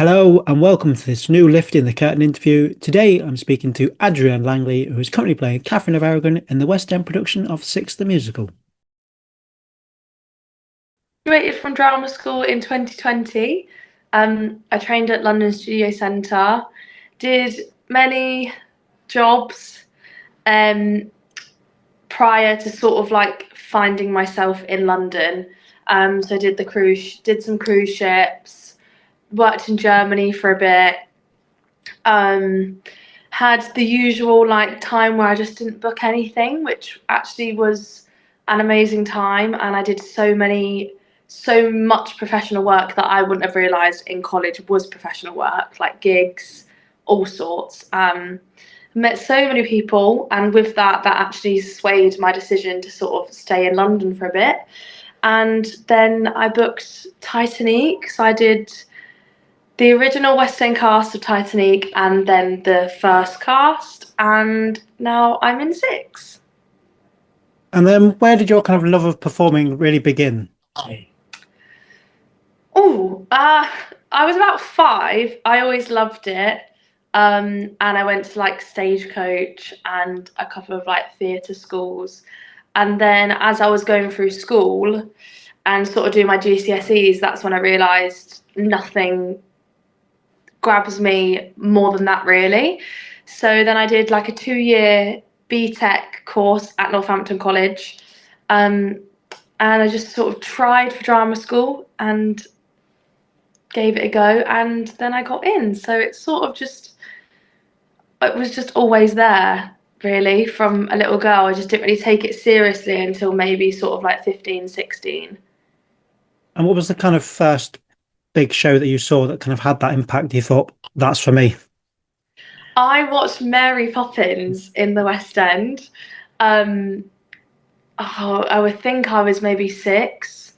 Hello and welcome to this new Lifting the Curtain interview. Today I'm speaking to Adrianne Langley, who is currently playing Catherine of Aragon in the West End production of Six the Musical. Graduated from drama school in 2020. I trained at London Studio Centre, did many jobs um, prior to sort of like finding myself in London. So I did did some cruise ships, worked in Germany for a bit. Um, had the usual like time where I just didn't book anything, which actually was an amazing time. And I did so much professional work that I wouldn't have realised in college was professional work, like gigs, all sorts. Met so many people, and with that, that actually swayed my decision to sort of stay in London for a bit. And then I booked Titanique, so I did the original West End cast of Titanique and then the first cast, and now I'm in Six. And then where did your kind of love of performing really begin? Oh, I was about 5. I always loved it. And I went to like Stagecoach and a couple of like theatre schools. And then as I was going through school and sort of doing my GCSEs, that's when I realised nothing grabs me more than that, really. So then I did like a 2-year BTEC course at Northampton College. Um, and I just sort of tried for drama school and gave it a go, and then I got in. So it's sort of just, it was just always there, really, from a little girl. I just didn't really take it seriously until maybe sort of like 15, 16. And what was the kind of first big show that you saw that kind of had that impact? You thought, that's for me. I watched Mary Poppins in the West End. Um, I would think I was maybe 6,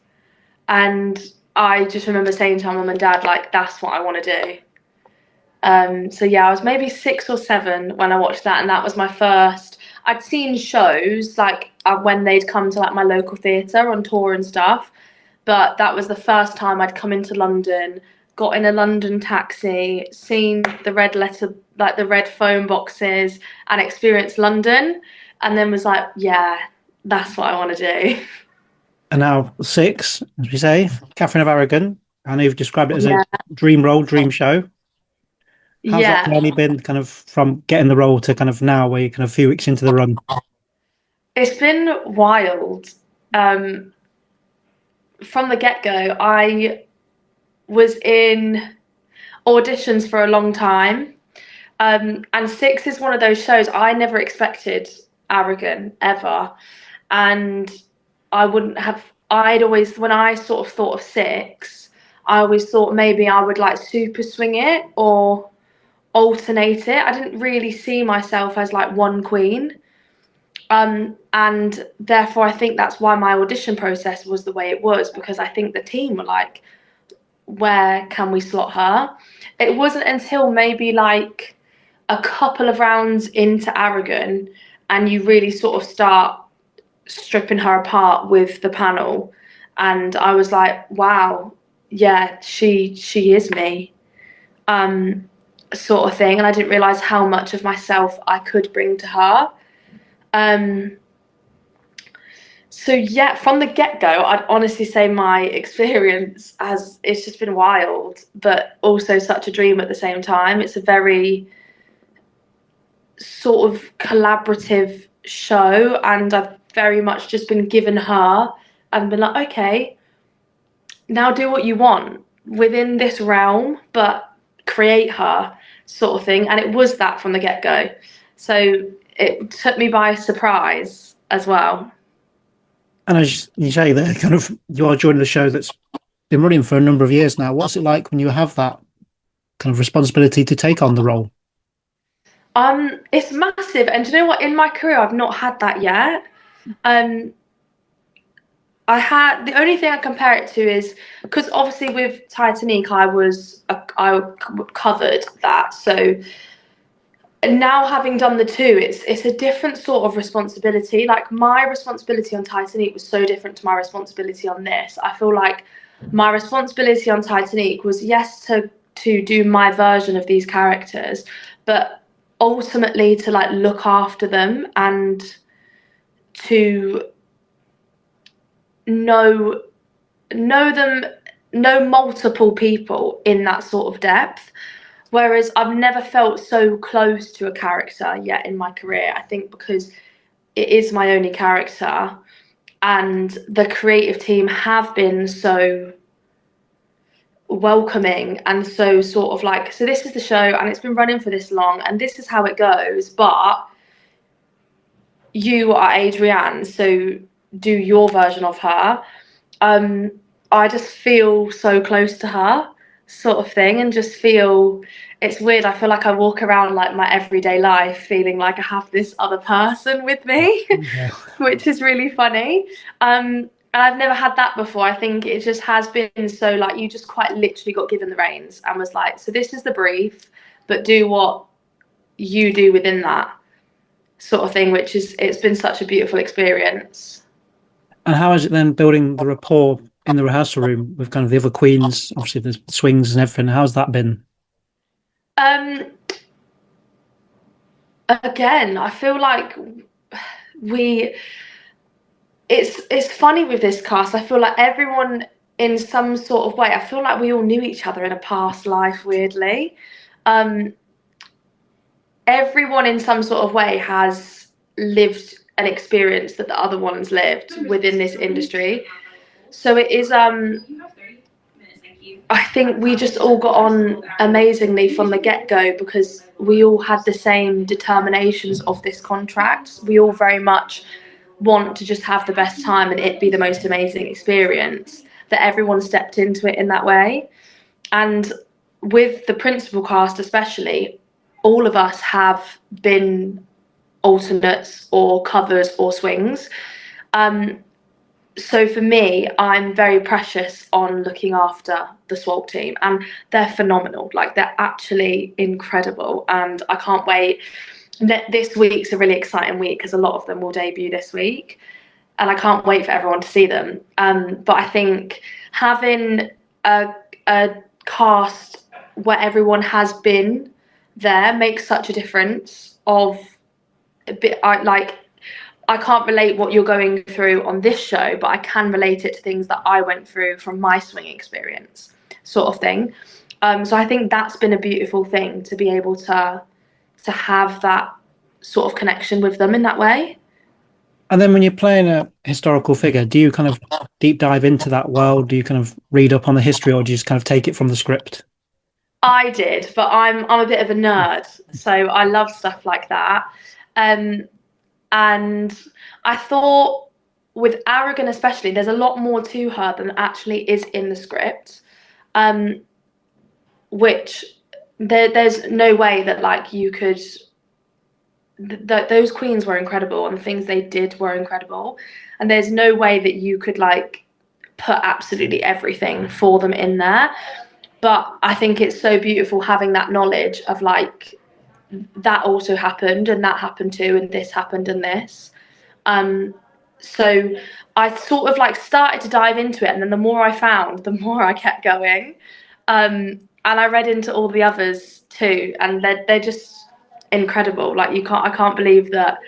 and I just remember saying to my mum and dad, like, that's what I want to do. So yeah, I was maybe 6 or 7 when I watched that, and that was my first. I'd seen shows like when they'd come to like my local theatre on tour and stuff, but that was the first time I'd come into London, got in a London taxi, seen the red letter, like the red phone boxes, and experienced London, and then was like, yeah, that's what I want to do. And now Six, as we say, Catherine of Aragon. I know you've described it as a Yeah, dream role, dream show. How's that yeah. journey been kind of from getting the role to kind of now where you're kind of a few weeks into the run? It's been wild. Um, from the get go, I was in auditions for a long time. And Six is one of those shows I never expected Aragon ever. And I wouldn't have, I'd always, when I sort of thought of Six, I always thought maybe I would like super swing it or alternate it. I didn't really see myself as like one queen. And therefore, I think that's why my audition process was the way it was, because I think the team were like, where can we slot her? It wasn't until maybe like a couple of rounds into Aragon and you really sort of start stripping her apart with the panel. And I was like, wow, yeah, she is me, sort of thing. And I didn't realize how much of myself I could bring to her. Um, So yeah, from the get-go, I'd honestly say my experience has it's just been wild, but also such a dream at the same time. It's a very sort of collaborative show, and I've very much just been given her and been like, okay, now do what you want within this realm, but create her, sort of thing. And it was that from the get-go. So it took me by surprise as well. And as you say, that kind of you are joining a show that's been running for a number of years now. What's it like when you have that kind of responsibility to take on the role? It's massive, and do you know what? In my career, I've not had that yet. Um, I had the only thing I compare it to is because obviously with Titanic, I covered that. So now having done the two, it's a different sort of responsibility. Like my responsibility on Titanic was so different to my responsibility on this. I feel like my responsibility on Titanic was yes to to do my version of these characters, but ultimately to like look after them and to know them, know multiple people in that sort of depth. Whereas I've never felt so close to a character yet in my career. I think because it is my only character, and the creative team have been so welcoming and so sort of like, so this is the show and it's been running for this long and this is how it goes, but you are Adrianne, so do your version of her. I just feel so close to her, sort of thing, and just feel, it's weird. I feel like I walk around like my everyday life feeling like I have this other person with me, Yeah. which is really funny. And I've never had that before. I think it just has been so like you just quite literally got given the reins and was like, so this is the brief, but do what you do within that sort of thing, which is, it's been such a beautiful experience. And how is it then building the rapport in the rehearsal room with kind of the other queens? Obviously, the swings and everything. How's that been? Um, Again, I feel like we it's funny with this cast. I feel like everyone in some sort of way, I feel like we all knew each other in a past life, weirdly. Um, Everyone in some sort of way has lived an experience that the other ones lived within this industry. So it is I think we just all got on amazingly from the get-go because we all had the same determinations of this contract. We all very much want to just have the best time and it be the most amazing experience, that everyone stepped into it in that way. And with the principal cast especially, all of us have been alternates or covers or swings. So for me, I'm very precious on looking after the SWAT team, and they're phenomenal. Like, they're actually incredible, and I can't wait. This week's a really exciting week because a lot of them will debut this week, and I can't wait for everyone to see them. But I think having a cast where everyone has been there makes such a difference. Of a bit, I can't relate what you're going through on this show, but I can relate it to things that I went through from my swinging experience, sort of thing. So I think that's been a beautiful thing, to be able to have that sort of connection with them in that way. And then when you're playing a historical figure, do you kind of deep dive into that world? Do you kind of read up on the history, or do you just kind of take it from the script? I did, but I'm a bit of a nerd, so I love stuff like that. Um, and I thought with Aragon especially, there's a lot more to her than actually is in the script, which there's no way that like you could. Those queens were incredible and the things they did were incredible, and there's no way that you could like put absolutely everything for them in there. But I think it's so beautiful having that knowledge of like, that also happened and that happened too and this happened and this. So I sort of like started to dive into it, and then the more I found, the more I kept going. And I read into all the others too, and they're just incredible. Like, I can't believe that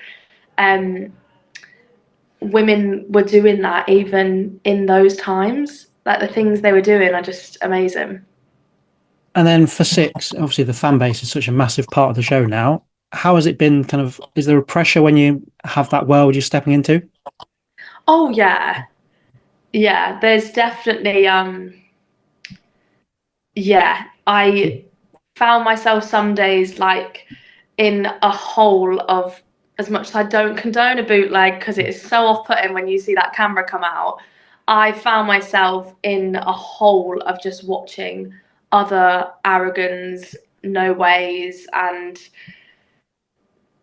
women were doing that even in those times. Like, the things they were doing are just amazing. And then for six, obviously the fan base is such a massive part of the show now. How has it been kind of, is there a pressure when you have that world you're stepping into? Oh yeah. Yeah, there's definitely yeah, I found myself some days like in a hole of, as much as I don't condone a bootleg because it is so off-putting when you see that camera come out, I found myself in a hole of just watching other Aragons, No Ways, and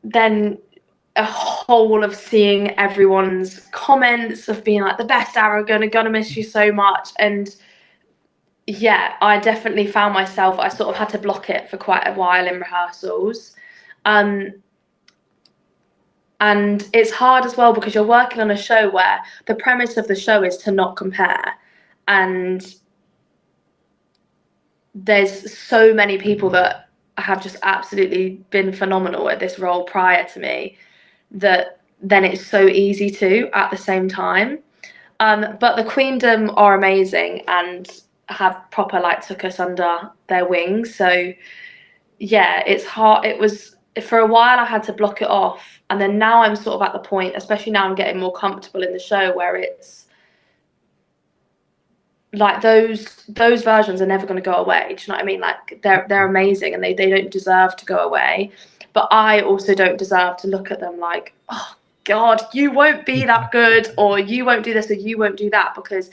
then a whole of seeing everyone's comments of being like, the best Aragon, I'm gonna miss you so much. And yeah, I definitely found myself, I sort of had to block it for quite a while in rehearsals. And it's hard as well because you're working on a show where the premise of the show is to not compare. And there's so many people that have just absolutely been phenomenal at this role prior to me, that then it's so easy to at the same time. But the Queendom are amazing and have proper like took us under their wings. So yeah, it's hard. It was for a while I had to block it off, and then now I'm sort of at the point, especially now I'm getting more comfortable in the show, where it's like those versions are never going to go away. Do you know what I mean? Like they're amazing, and they don't deserve to go away. But I also don't deserve to look at them like, oh God, you won't be that good, or you won't do this, or you won't do that, because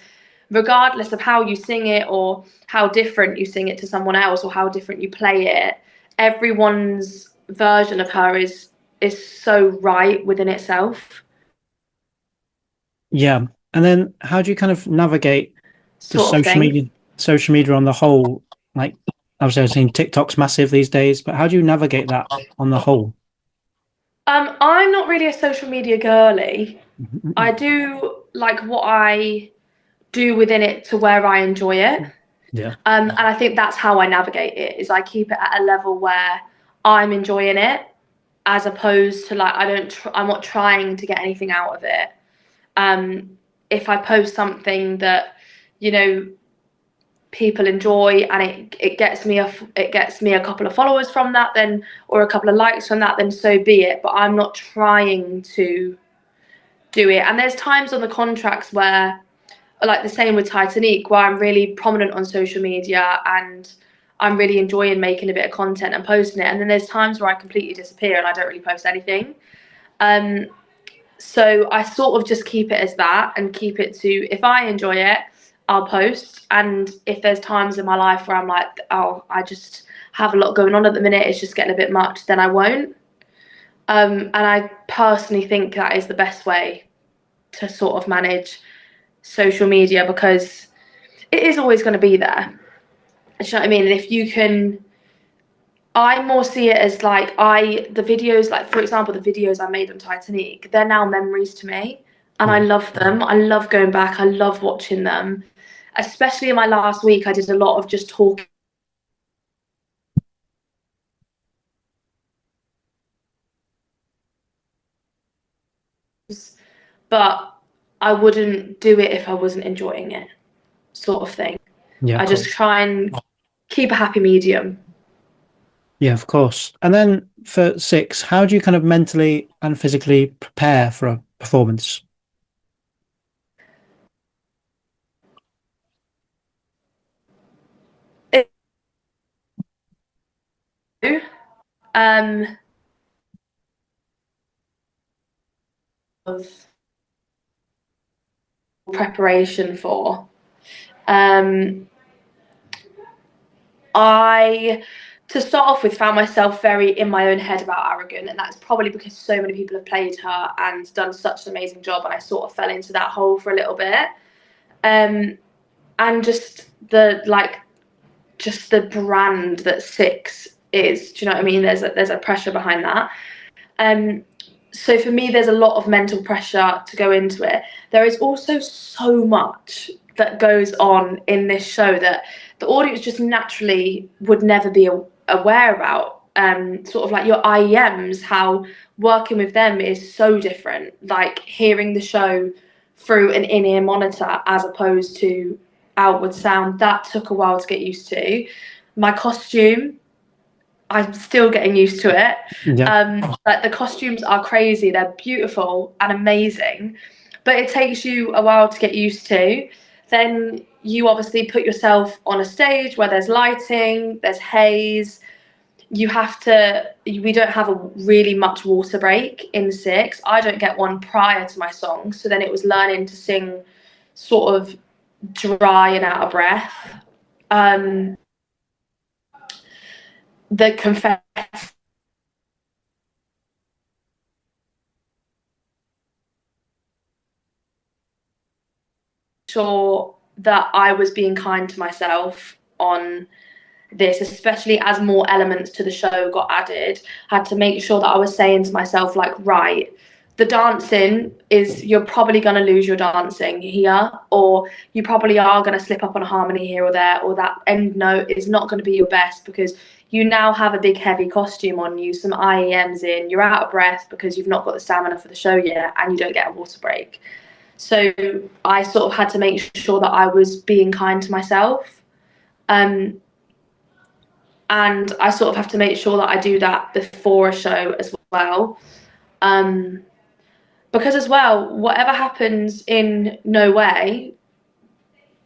regardless of how you sing it, or how different you sing it to someone else, or how different you play it, everyone's version of her is so right within itself. Yeah. And then how do you kind of navigate the Sort of thing. social media on the whole? Like, obviously, I've seen TikTok's massive these days, but how do you navigate that on the whole? I'm not really a social media girly. I Mhm. do like what I do within it to where I enjoy it. Yeah. And I think that's how I navigate it, is I keep it at a level where I'm enjoying it, as opposed to like I'm not trying to get anything out of it. Um, if I post something that, you know, people enjoy, and it gets me a couple of followers from that, then, or a couple of likes from that, then so be it. But I'm not trying to do it. And there's times on the contracts where, like the same with Titanique, where I'm really prominent on social media and I'm really enjoying making a bit of content and posting it. And then there's times where I completely disappear and I don't really post anything. Um, so I sort of just keep it as that, and keep it to, if I enjoy it, I'll post. And if there's times in my life where I'm like, oh, I just have a lot going on at the minute, it's just getting a bit much, then I won't. And I personally think that is the best way to sort of manage social media, because it is always going to be there. Do you know what I mean? And if you can, I more see it as like, the videos, like for example, the videos I made on Titanique, they're now memories to me, and I Yeah. love them. I love going back. I love watching them. Especially in my last week, I did a lot of just talking, but I wouldn't do it if I wasn't enjoying it, sort of thing. Yeah, of I just course. try and keep a happy medium. Yeah, of course. And then for six, how do you kind of mentally and physically prepare for a performance? Um, of preparation for. Um, I, to start off with, found myself very in my own head about Aragon, and that's probably because so many people have played her and done such an amazing job, and I sort of fell into that hole for a little bit. Um, and just the brand that Six is. Do you know what I mean? There's a pressure behind that. Um, so for me, there's a lot of mental pressure to go into it. There is also so much that goes on in this show that the audience just naturally would never be aware about. Sort of like your IEMs, how working with them is so different. Like hearing the show through an in-ear monitor as opposed to outward sound, that took a while to get used to. My costume, I'm still getting used to it. Yeah. Like the costumes are crazy. They're beautiful and amazing, but it takes you a while to get used to. Then you obviously put yourself on a stage where there's lighting, there's haze. We don't have a really much water break in Six. I don't get one prior to my song. So then it was learning to sing sort of dry and out of breath. Um, the confetti, sure that I was being kind to myself on this, especially as more elements to the show got added. I had to make sure that I was saying to myself, like, right, the dancing is, you're probably going to lose your dancing here, or you probably are going to slip up on a harmony here or there, or that end note is not going to be your best because you now have a big heavy costume on you, some IEMs in, you're out of breath because you've not got the stamina for the show yet, and you don't get a water break. So I sort of had to make sure that I was being kind to myself. And I sort of have to make sure that I do that before a show as well. Because as well, whatever happens in No Way,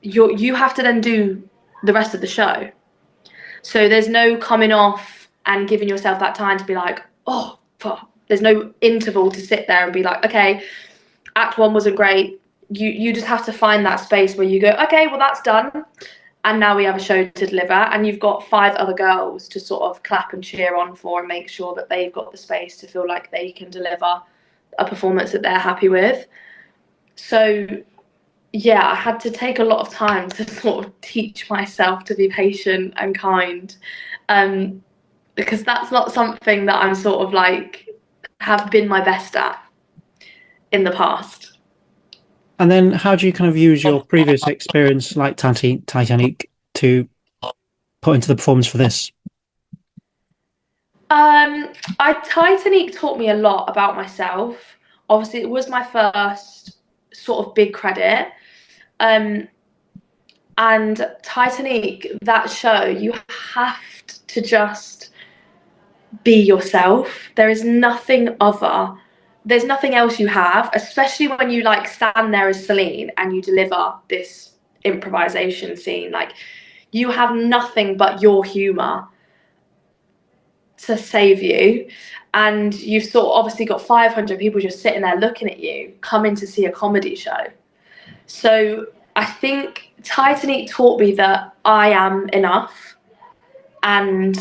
you have to then do the rest of the show. So there's no coming off and giving yourself that time to be like, oh, fuck. There's no interval to sit there and be like, okay, act one wasn't great. You just have to find that space where you go, okay, well, that's done. And now we have a show to deliver. And you've got 5 other girls to sort of clap and cheer on for and make sure that they've got the space to feel like they can deliver a performance that they're happy with. So yeah, I had to take a lot of time to sort of teach myself to be patient and kind, because that's not something that I'm sort of like have been my best at in the past. And then how do you kind of use your previous experience like Titanique to put into the performance for this? Titanique taught me a lot about myself. Obviously, it was my first sort of big credit. And Titanique, that show, you have to just be yourself. There's nothing else you have, especially when you like stand there as Celine and you deliver this improvisation scene. Like, you have nothing but your humor to save you, and you've sort of obviously got 500 people just sitting there looking at you coming to see a comedy show. So I think Titanique taught me that I am enough, and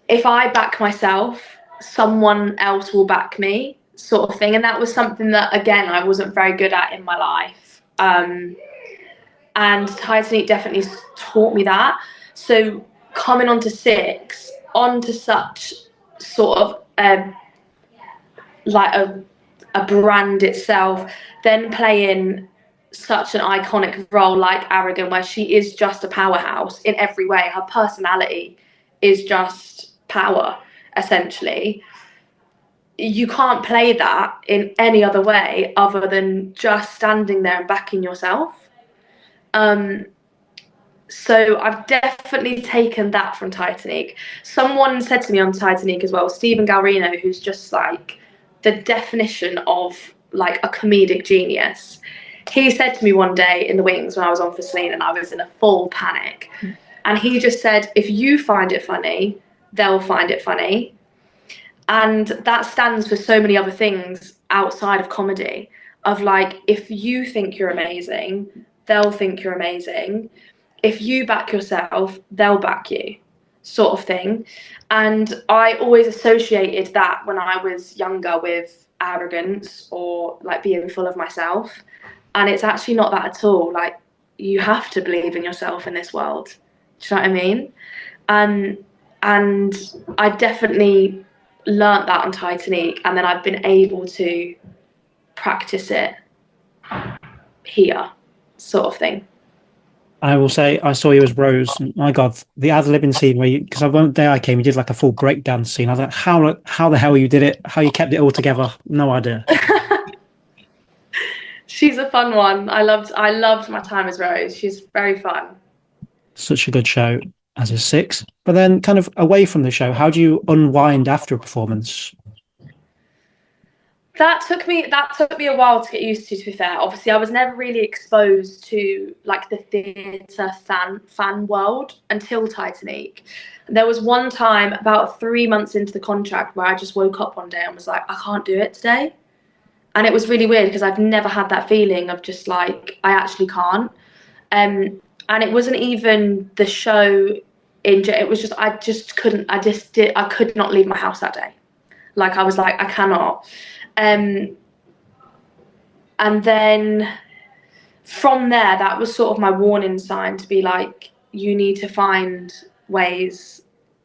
if I back myself, someone else will back me, sort of thing. And that was something that, again, I wasn't very good at in my life. And Titanique definitely taught me that. So coming onto 6, onto such sort of like a brand itself, then playing such an iconic role like Aragon, where she is just a powerhouse in every way. Her personality is just power, essentially. You can't play that in any other way other than just standing there and backing yourself. So I've definitely taken that from Titanique. Someone said to me on Titanique as well, Stephen Galrino, who's just like the definition of like a comedic genius. He said to me one day in the wings when I was on for Celine and I was in a full panic. And he just said, if you find it funny, they'll find it funny. And that stands for so many other things outside of comedy, of like, if you think you're amazing, they'll think you're amazing. If you back yourself, they'll back you, sort of thing. And I always associated that when I was younger with arrogance or like being full of myself. And it's actually not that at all. Like, you have to believe in yourself in this world. Do you know what I mean? And I definitely learnt that on Titanique, and then I've been able to practice it here, sort of thing. I will say I saw you as Rose. My God, the ad-libbing scene where because one day I came, you did like a full breakdance scene. I was like, how the hell you did it? How you kept it all together? No idea. She's a fun one. I loved my time as Rose. She's very fun. Such a good show, as is 6. But then, kind of away from the show, how do you unwind after a performance? That took me a while to get used to be fair. Obviously, I was never really exposed to like the theatre fan world until Titanique. There was one time about 3 months into the contract where I just woke up one day and was like, I can't do it today. And it was really weird because I've never had that feeling of just like, I actually can't. And it wasn't even the show it was just, I could not leave my house that day. Like, I was like, I cannot. And then from there, that was sort of my warning sign to be like, you need to find ways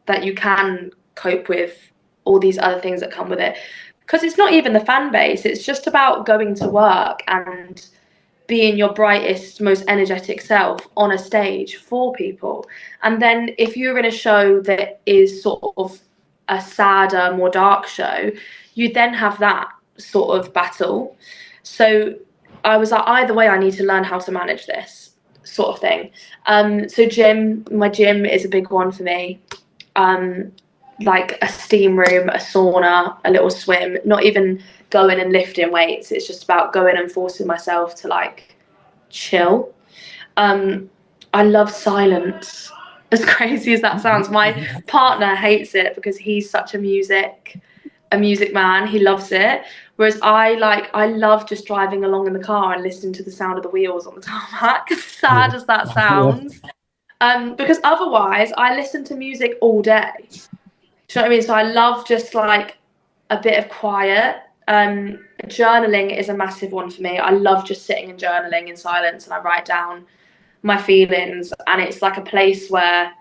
that you can cope with all these other things that come with it. Because it's not even the fan base, it's just about going to work and being your brightest, most energetic self on a stage for people. And then if you're in a show that is sort of a sadder, more dark show, you then have that sort of battle. So I was like, either way, I need to learn how to manage this sort of thing. So my gym is a big one for me. Like a steam room, a sauna, a little swim, not even going and lifting weights. It's just about going and forcing myself to like chill. I love silence. As crazy as that sounds, my partner hates it because he's such a music man. He loves it. Whereas I love just driving along in the car and listening to the sound of the wheels on the tarmac, as sad as that sounds. Because otherwise I listen to music all day. Do you know what I mean? So I love just like a bit of quiet. Journaling is a massive one for me. I love just sitting and journaling in silence, and I write down my feelings, and it's like a place where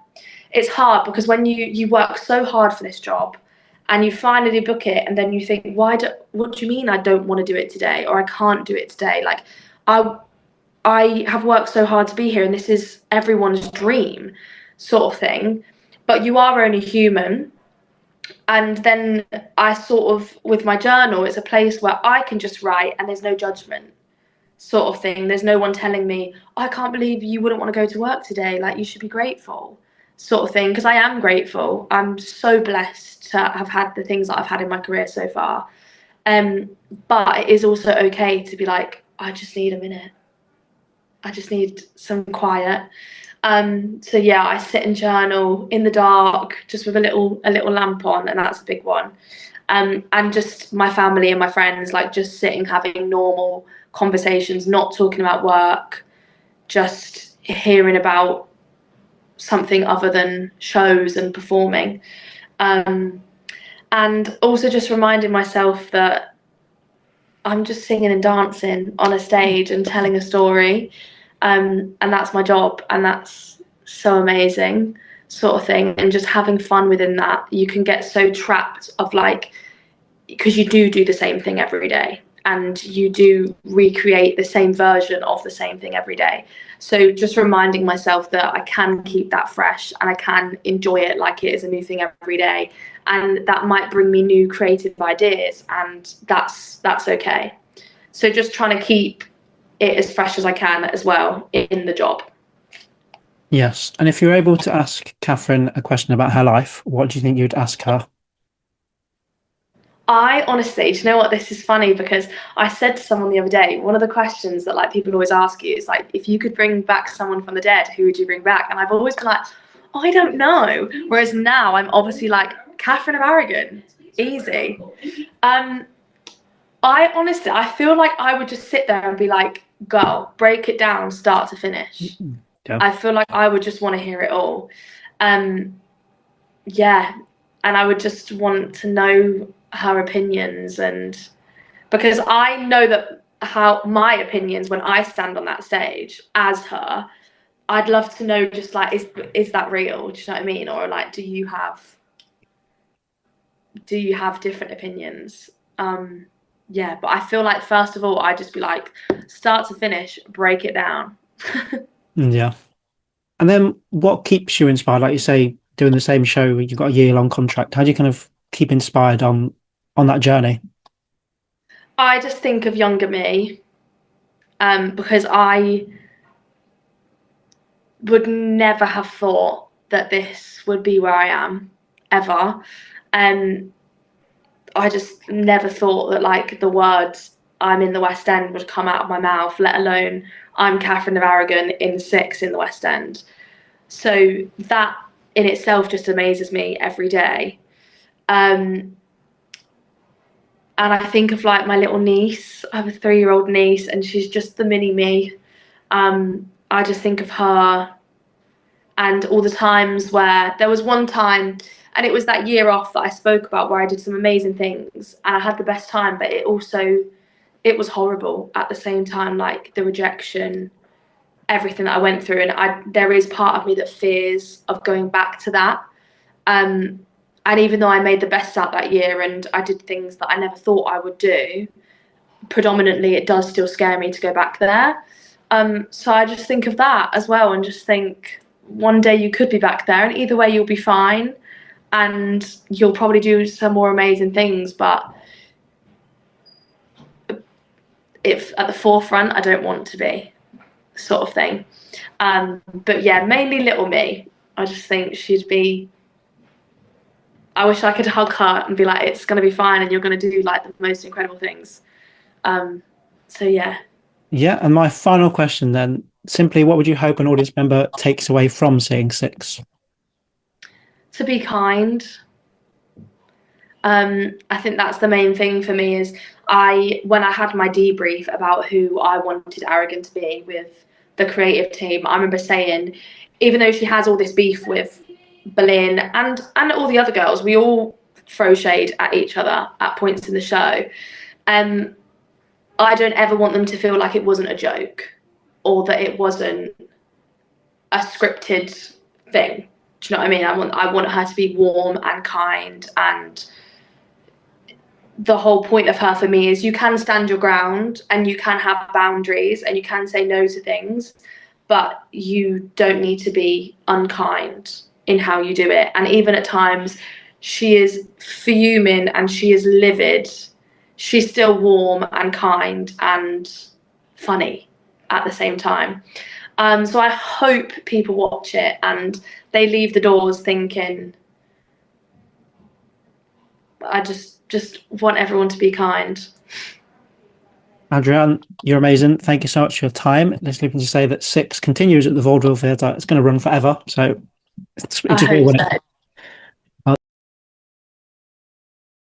it's hard because when you work so hard for this job and you finally book it, and then you think, what do you mean I don't want to do it today, or I can't do it today? Like I have worked so hard to be here, and this is everyone's dream sort of thing, but you are only human. And then I sort of, with my journal, it's a place where I can just write and there's no judgment sort of thing. There's no one telling me, I can't believe you wouldn't want to go to work today. Like, you should be grateful sort of thing. Because I am grateful. I'm so blessed to have had the things that I've had in my career so far. But it is also okay to be like, I just need a minute. I just need some quiet. So yeah, I sit and journal in the dark, just with a little lamp on, and that's a big one. And just my family and my friends, like just sitting, having normal conversations, not talking about work, just hearing about something other than shows and performing. And also just reminding myself that I'm just singing and dancing on a stage and telling a story. And that's my job, and that's so amazing sort of thing. And just having fun within that, you can get so trapped of like, because you do the same thing every day, and you do recreate the same version of the same thing every day. So just reminding myself that I can keep that fresh and I can enjoy it like it is a new thing every day, and that might bring me new creative ideas, and that's okay. So just trying to keep it as fresh as I can as well in the job. Yes. And if you're able to ask Catherine a question about her life, what do you think you'd ask her? I honestly, do you know what? This is funny because I said to someone the other day, one of the questions that like people always ask you is like, if you could bring back someone from the dead, who would you bring back? And I've always been like, oh, I don't know. Whereas now I'm obviously like, Catherine of Aragon, easy. I feel like I would just sit there and be like, girl, break it down, start to finish. Yeah. I feel like I would just want to hear it all. Yeah. And I would just want to know her opinions, and because I know that how my opinions when I stand on that stage as her, I'd love to know just like, is that real? Do you know what I mean? Or like, do you have different opinions? Yeah, but I feel like first of all, I'd just be like, start to finish, break it down. Yeah. And then what keeps you inspired? Like you say, doing the same show, you've got a year-long contract. How do you kind of keep inspired on that journey? I just think of younger me, because I would never have thought that this would be where I am, ever. I just never thought that like the words I'm in the West End would come out of my mouth, let alone I'm Catherine of Aragon in 6 in the West End. So that in itself just amazes me every day. And I think of like my little niece. I have a 3-year-old niece, and she's just the mini me. I just think of her and all the times where there was one time, and it was that year off that I spoke about, where I did some amazing things and I had the best time, but it was horrible at the same time, like the rejection, everything that I went through. And there is part of me that fears of going back to that. And even though I made the best out that year and I did things that I never thought I would do, predominantly it does still scare me to go back there. So I just think of that as well and just think one day you could be back there, and either way you'll be fine and you'll probably do some more amazing things, but if at the forefront, I don't want to be, sort of thing. But yeah, mainly little me. I just think she'd be. I wish I could hug her and be like, "It's gonna be fine, and you're gonna do like the most incredible things." So yeah. Yeah, and my final question then, simply, what would you hope an audience member takes away from seeing Six? To be kind. I think that's the main thing for me is when I had my debrief about who I wanted Aragon to be with the creative team, I remember saying, even though she has all this beef with Boleyn and all the other girls, we all throw shade at each other at points in the show. I don't ever want them to feel like it wasn't a joke or that it wasn't a scripted thing. Do you know what I mean? I want her to be warm and kind, and the whole point of her for me is you can stand your ground and you can have boundaries and you can say no to things, but you don't need to be unkind in how you do it. And even at times she is fuming and she is livid, she's still warm and kind and funny at the same time. So I hope people watch it and they leave the doors thinking, I just want everyone to be kind. Adrianne, you're amazing. Thank you so much for your time. Let's leave to say that Six continues at the Vaudeville Theatre. It's going to run forever, so it's just I really hope want so. it.